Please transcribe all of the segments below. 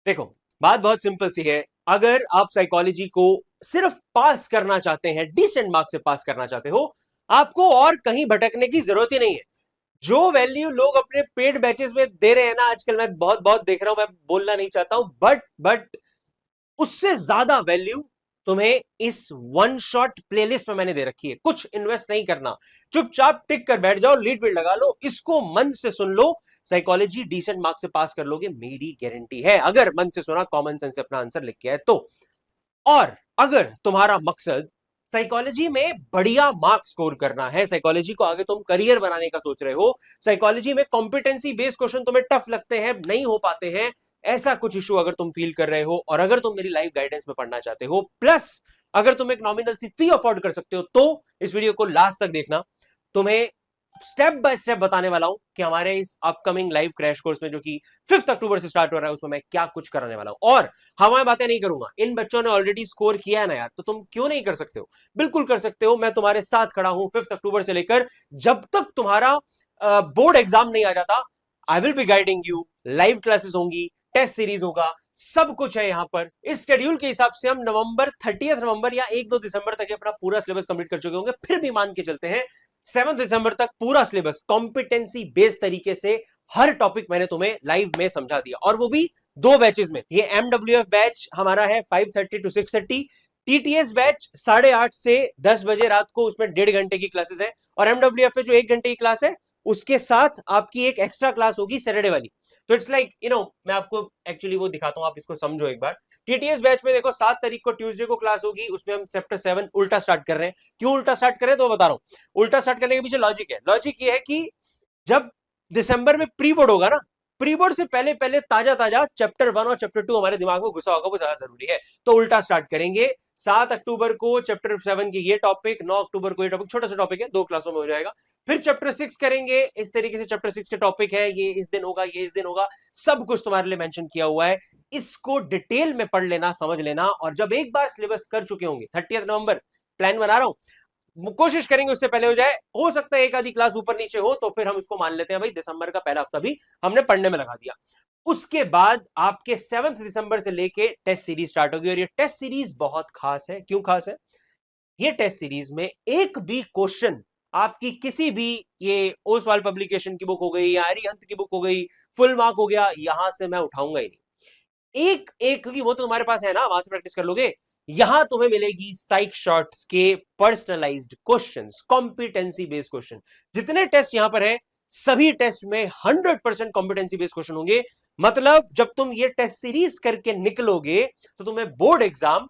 देखो, बात बहुत सिंपल सी है। अगर आप साइकोलॉजी को सिर्फ पास करना चाहते हैं, डिसेंट मार्क्स से पास करना चाहते हो, आपको और कहीं भटकने की जरूरत ही नहीं है। जो वैल्यू लोग अपने पेड बैचेस में दे रहे हैं ना आजकल, मैं बहुत बहुत देख रहा हूं, मैं बोलना नहीं चाहता हूं, बट उससे ज्यादा वैल्यू तुम्हें इस वन शॉट प्लेलिस्ट में मैंने दे रखी है। कुछ इन्वेस्ट नहीं करना, चुपचाप टिक कर बैठ जाओ, लीड फील्ड लगा लो, इसको मन से सुन लो, साइकोलॉजी डिसेंट मार्क्स से पास कर लोगे, मेरी गारंटी है। अगर मन से सुना, कॉमन सेंस से अपना आंसर लिख के आए तो। और अगर तुम्हारा मकसद साइकोलॉजी में बढ़िया मार्क्स स्कोर करना है, साइकोलॉजी को आगे तुम करियर बनाने का सोच रहे हो, साइकोलॉजी में कॉम्पिटेंसी बेस्ड क्वेश्चन तुम्हें टफ लगते हैं, नहीं हो पाते हैं, ऐसा कुछ इशू अगर तुम फील कर रहे हो, और अगर तुम मेरी लाइव गाइडेंस में पढ़ना चाहते हो, प्लस अगर तुम एक नॉमिनल सी फी अफोर्ड कर सकते हो, तो इस वीडियो को लास्ट तक देखना। तुम्हें स्टेप बाय स्टेप बताने वाला हूं कि हमारे इस अपकमिंग लाइव क्रैश कोर्स में, जो कि 5 अक्टूबर से स्टार्ट हो रहा है, उसमें मैं क्या कुछ कराने वाला हूं। और हवाएं बातें नहीं करूंगा, इन बच्चों ने ऑलरेडी स्कोर किया है ना यार, तो तुम क्यों नहीं कर सकते हो? बिल्कुल कर सकते हो, मैं तुम्हारे साथ खड़ा हूं 5 अक्टूबर से लेकर जब तक तुम्हारा बोर्ड एग्जाम नहीं आ जाता। I will be guiding you, live classes होंगी, टेस्ट सीरीज होगा, सब कुछ है यहां पर। इस शेड्यूल के हिसाब से हम नवंबर 30 नवंबर या 1-2 दिसंबर तक अपना पूरा सिलेबस कंप्लीट कर चुके होंगे। फिर भी मान के चलते हैं 7 दिसंबर तक पूरा सिलेबस कॉम्पिटेंसी बेस्ड तरीके से हर टॉपिक मैंने तुम्हें लाइव में समझा दिया, और वो भी 2 बैचेस में। ये MWF बैच हमारा है 5:30 to 6:30, TTS बैच 8:30 से 10 बजे रात को, उसमें 1.5 घंटे की क्लासेस है। और MWF में जो 1 घंटे की क्लास है, उसके साथ आपकी एक एक्स्ट्रा क्लास होगी सैटरडे वाली। तो इट्स लाइक मैं आपको एक्चुअली वो दिखाता हूं, आप इसको समझो एक बार। TTS बैच में देखो 7 तारीख को ट्यूसडे को क्लास होगी, उसमें हम चैप्टर 7 उल्टा स्टार्ट कर रहे हैं। क्यों उल्टा स्टार्ट कर रहे हैं तो बता रहा हूं। उल्टा स्टार्ट करने के पीछे लॉजिक है। लॉजिक ये है कि जब दिसंबर में प्री बोर्ड होगा ना, प्री बोर्ड से पहले पहले ताजा ताजा चैप्टर 1 और चैप्टर 2 हमारे दिमाग में घुसा होगा, वो ज्यादा जरूरी है। तो उल्टा स्टार्ट करेंगे। 7 अक्टूबर को चैप्टर 7 की ये टॉपिक, 9 अक्टूबर को ये टॉपिक, छोटा सा टॉपिक है, 2 क्लासों में हो जाएगा। फिर चैप्टर 6 करेंगे, इस तरीके से चैप्टर 6 के टॉपिक है, ये इस दिन होगा, ये इस दिन होगा, सब कुछ तुम्हारे लिए मेंशन किया हुआ है। इसको डिटेल में पढ़ लेना, समझ लेना, और जब एक बार सिलेबस कर चुके होंगे, 30 नवंबर प्लान बना रहा हूं, कोशिश करेंगे उससे पहले हो जाए। हो सकता है एक आधी क्लास ऊपर नीचे हो, तो फिर हम इसको मान लेते हैं भाई दिसंबर का पहला हफ्ता भी हमने पढ़ने में लगा दिया। उसके बाद आपके 7 दिसंबर से लेके टेस्ट सीरीज स्टार्ट होगी, और ये टेस्ट सीरीज बहुत खास है। क्यों खास है? ये टेस्ट सीरीज में एक भी क्वेश्चन आपकी किसी भी, ये ओसवाल पब्लिकेशन की बुक हो गई या अरिहंत की बुक हो गई, फुल मार्क हो गया, यहां से मैं उठाऊंगा ही नहीं। एक एक, क्योंकि वो तो तुम्हारे पास है ना, वहां से प्रैक्टिस कर लोगे। यहां तुम्हें मिलेगी साइक शॉर्ट्स के personalised questions, competency based question. जितने टेस्ट यहां पर है, सभी टेस्ट में 100% कॉम्पिटेंसी बेस्ड क्वेश्चन होंगे। मतलब जब तुम ये टेस्ट सीरीज करके निकलोगे, तो तुम्हें board exam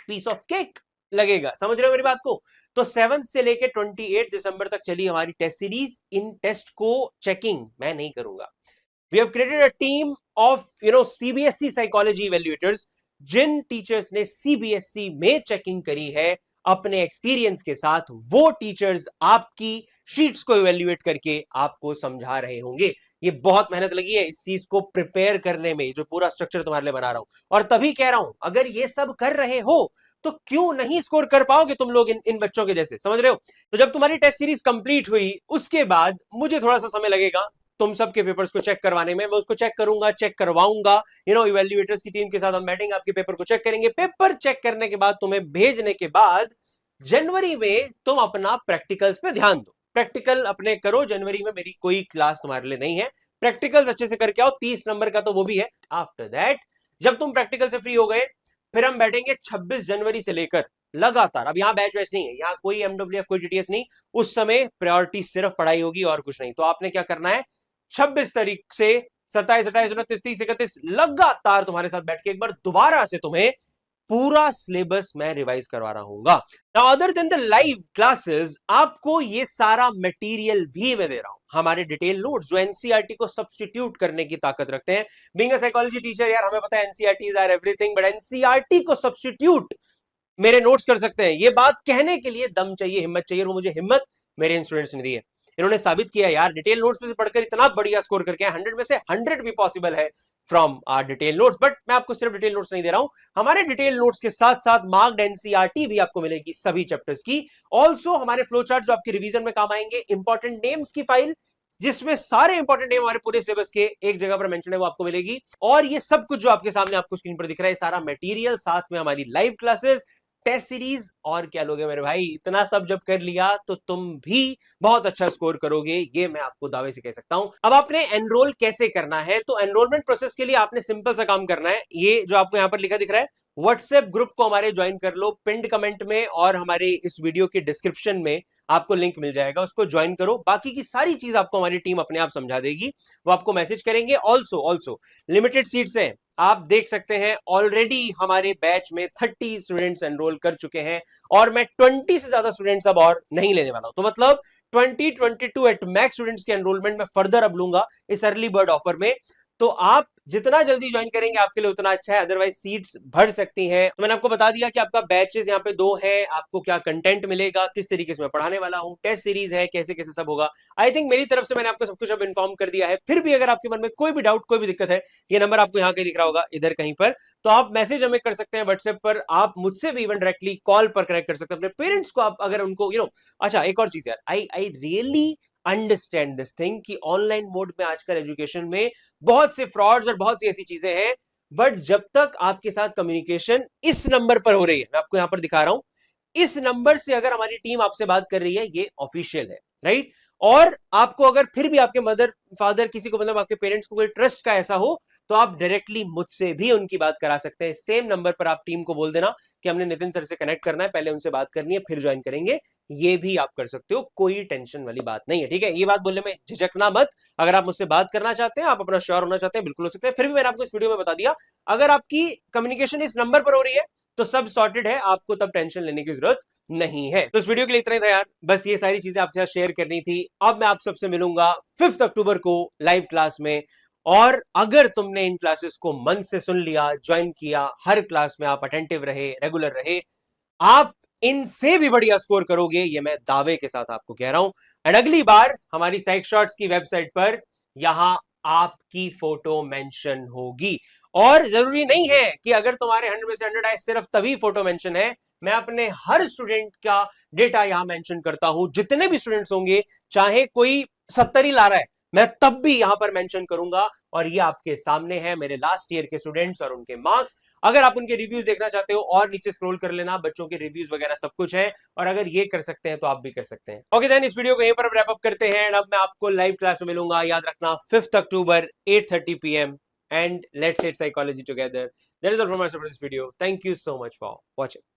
piece of cake लगेगा। समझ रहे हो मेरी बात को? तो 7 से लेके 28 दिसंबर तक चली हमारी टेस्ट सीरीज। इन टेस्ट को चेकिंग मैं नहीं करूंगा। We have created a team of CBSE psychology evaluators, जिन टीचर्स ने CBSE में चेकिंग करी है अपने एक्सपीरियंस के साथ, वो टीचर्स आपकी शीट्स को इवेल्युएट करके आपको समझा रहे होंगे। ये बहुत मेहनत लगी है इस चीज को प्रिपेयर करने में, जो पूरा स्ट्रक्चर तुम्हारे लिए बना रहा हूं। और तभी कह रहा हूं, अगर ये सब कर रहे हो तो क्यों नहीं स्कोर कर पाओगे तुम लोग इन बच्चों के जैसे? समझ रहे हो? तो जब तुम्हारी टेस्ट सीरीज कंप्लीट हुई, उसके बाद मुझे थोड़ा सा समय लगेगा तुम सबके पेपर्स को चेक करवाने में। मैं उसको चेक करूंगा, चेक करवाऊंगा, इवेल्युएटर्स की टीम के साथ हम बैठेंगे, आपके पेपर को चेक करेंगे। पेपर चेक करने के बाद, तुम्हें भेजने के बाद, जनवरी में तुम अपना प्रैक्टिकल्स पे ध्यान दो। प्रैक्टिकल अपने करो। जनवरी में मेरी कोई क्लास तुम्हारे लिए नहीं है, प्रैक्टिकल्स अच्छे से करके आओ। 30 नंबर का तो वो भी है। आफ्टर दैट, जब तुम प्रैक्टिकल से फ्री हो गए, फिर हम बैठेंगे 26 जनवरी से लेकर लगातार। अब यहाँ बैच वैच नहीं है, यहाँ कोई MWF कोई TTS नहीं। उस समय प्रायोरिटी सिर्फ पढ़ाई होगी और कुछ नहीं। तो आपने क्या करना है, 26 तारीख से 27, 28, 29, 30, 31 लगातार तुम्हारे साथ बैठ के एक बार दोबारा से तुम्हें पूरा सिलेबस मैं रिवाइज करवा रहा हूंगा। Now other than the live classes, आपको ये सारा मटेरियल भी मैं दे रहा हूं, हमारे डिटेल नोट्स जो एनसीईआरटी को सब्स्टिट्यूट करने की ताकत रखते हैं। बीइंग अ साइकोलॉजी टीचर यार, हमें पता है NCERTs are everything, but NCERT को सब्स्टिट्यूट मेरे नोट्स कर सकते हैं। ये बात कहने के लिए दम चाहिए, हिम्मत चाहिए, और वो मुझे हिम्मत मेरे इन स्टूडेंट्स ने दी है। इन्होंने साबित किया यार, डिटेल नोट्स में से पढ़कर इतना बढ़िया स्कोर करके 100 में से 100 भी पॉसिबल है from our detail notes. But मैं आपको सिर्फ डिटेल नोट्स नहीं दे रहा हूं, हमारे डिटेल नोट्स के साथ साथ मार्क्ड एनसीईआरटी भी आपको मिलेगी सभी चैप्टर्स की। ऑल्सो हमारे फ्लो चार्ट जो आपके रिवीजन में काम आएंगे, इंपॉर्टेंट नेम्स की फाइल, जिसमें सारे इंपॉर्टेंट नेम हमारे पूरे सिलेबस के एक जगह पर मेंशन है, वो आपको मिलेगी। और ये सब कुछ जो आपके सामने आपको स्क्रीन पर दिख रहा है, सारा मटेरियल, साथ में हमारी लाइव क्लासेस, टेस्ट सीरीज, और क्या लोगे मेरे भाई, इतना सब जब कर लिया तो तुम भी बहुत अच्छा स्कोर करोगे, ये मैं आपको दावे से कह सकता हूं। अब आपने एनरोल कैसे करना है, तो एनरोलमेंट प्रोसेस के लिए आपने सिंपल सा काम करना है। ये जो आपको यहां पर लिखा दिख रहा है, व्हाट्सएप ग्रुप को हमारे ज्वाइन कर लो, पिंड कमेंट में और हमारे इस वीडियो के डिस्क्रिप्शन में आपको लिंक मिल जाएगा, उसको ज्वाइन करो। बाकी की सारी चीज आपको हमारी टीम अपने आप समझा देगी, वो आपको मैसेज करेंगे। ऑल्सो लिमिटेड सीट्स हैं, आप देख सकते हैं ऑलरेडी हमारे बैच में 30 स्टूडेंट्स एनरोल कर चुके हैं, और मैं 20 से ज्यादा स्टूडेंट्स अब और नहीं लेने वाला हूं। तो मतलब 2022 एट मैक्स स्टूडेंट्स के एनरोलमेंट में फर्दर अब लूंगा इस अर्ली बर्ड ऑफर में। तो आप जितना जल्दी ज्वाइन करेंगे आपके लिए उतना अच्छा है, अदरवाइज सीट्स भर सकती हैं। तो मैंने आपको बता दिया कि आपका बैचेस यहाँ पे 2 हैं, आपको क्या कंटेंट मिलेगा, किस तरीके से मैं पढ़ाने वाला हूँ, टेस्ट सीरीज है, कैसे कैसे सब होगा। आई थिंक मेरी तरफ से मैंने आपको सब कुछ अब इन्फॉर्म कर दिया है। फिर भी अगर आपके मन में कोई भी डाउट, कोई भी दिक्कत है, ये नंबर आपको यहाँ कहीं दिख रहा होगा, इधर कहीं पर, तो आप मैसेज हमें कर सकते हैं व्हाट्सएप पर, आप मुझसे भी इवन डायरेक्टली कॉल पर कनेक्ट कर सकते हैं। अपने पेरेंट्स को आप अगर उनको अच्छा एक और चीज यार, I really understand this thing कि ऑनलाइन मोड में आजकल एजुकेशन में बहुत से फ्रॉड्स और बहुत सी ऐसी चीजें हैं, बट जब तक आपके साथ कम्युनिकेशन इस नंबर पर हो रही है, मैं आपको यहां पर दिखा रहा हूं, इस नंबर से अगर हमारी टीम आपसे बात कर रही है, ये ऑफिशियल है, राइट। और आपको अगर फिर भी आपके मदर फादर किसी को, मतलब आपके पेरेंट्स को कोई ट्रस्ट का ऐसा हो, तो आप डायरेक्टली मुझसे भी उनकी बात करा सकते हैं। सेम नंबर पर आप टीम को बोल देना कि हमने नितिन सर से कनेक्ट करना है, पहले उनसे बात करनी है, फिर ज्वाइन करेंगे। ये भी आप कर सकते हो, कोई टेंशन वाली बात नहीं है, ठीक है। ये बात बोलने में झिझकना मत। अगर आप मुझसे बात करना चाहते हैं, आप अपना श्योर होना चाहते हैं, बिल्कुल हो सकते हैं। फिर भी मैंने आपको इस वीडियो में बता दिया, अगर आपकी कम्युनिकेशन इस नंबर पर हो रही है तो सब सॉर्टेड है, आपको तब टेंशन लेने की जरूरत नहीं है। तो इस वीडियो के लिए इतना ही था यार, बस ये सारी चीजें आपके साथ शेयर करनी थी। अब मैं आप सबसे मिलूंगा 5 अक्टूबर को लाइव क्लास में, और अगर तुमने इन क्लासेस को मन से सुन लिया, ज्वाइन किया, हर क्लास में आप अटेंटिव रहे, रेगुलर रहे, आप इनसे भी बढ़िया स्कोर करोगे, ये मैं दावे के साथ आपको कह रहा हूं। एंड अगली बार हमारी साइक शॉट्स की वेबसाइट पर यहां आपकी फोटो मेंशन होगी। और जरूरी नहीं है कि अगर तुम्हारे 100 में से 100 आए सिर्फ तभी फोटो मेंशन है, मैं अपने हर स्टूडेंट का डेटा यहां मेंशन करता हूं। जितने भी स्टूडेंट्स होंगे, चाहे कोई 70 ही ला रहा है, मैं तब भी यहां पर मेंशन करूंगा। और ये आपके सामने है मेरे लास्ट ईयर के स्टूडेंट्स और उनके मार्क्स। अगर आप उनके रिव्यूज देखना चाहते हो, और नीचे स्क्रॉल कर लेना, बच्चों के रिव्यूज वगैरह सब कुछ है। और अगर ये कर सकते हैं तो आप भी कर सकते हैं। ओके देन, इस वीडियो को यहीं पर रैप अप करते हैं। अब मैं आपको लाइव क्लास में मिलूंगा, याद रखना 5 अक्टूबर 8:30 PM, and let's hit psychology together. That is all from my side for this video. Thank you so much for watching.